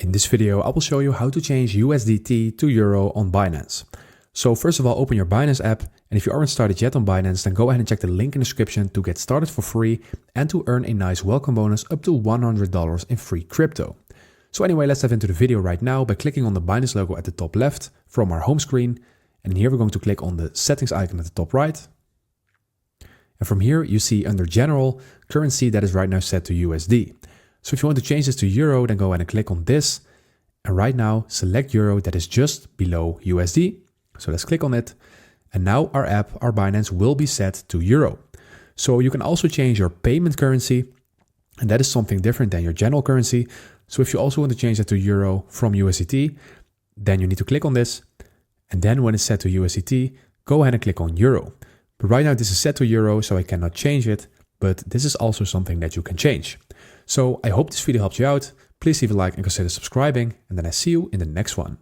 In this video, I will show you how to change USDT to Euro on Binance. So first of all, open your Binance app, and if you aren't started yet on Binance, then go ahead and check the link in the description to get started for free and to earn a nice welcome bonus up to $100 in free crypto. So anyway, let's dive into the video right now by clicking on the Binance logo at the top left from our home screen. And here we're going to click on the settings icon at the top right. And from here, you see under General, currency that is right now set to USD. So if you want to change this to Euro, then go ahead and click on this. And right now, select Euro that is just below USD. So let's click on it. And now our app, our Binance, will be set to Euro. So you can also change your payment currency. And that is something different than your general currency. So if you also want to change that to Euro from USDT, then you need to click on this. And then when it's set to USDT, go ahead and click on Euro. But right now this is set to Euro, so I cannot change it. But this is also something that you can change. So I hope this video helped you out. Please leave a like and consider subscribing. And then I see you in the next one.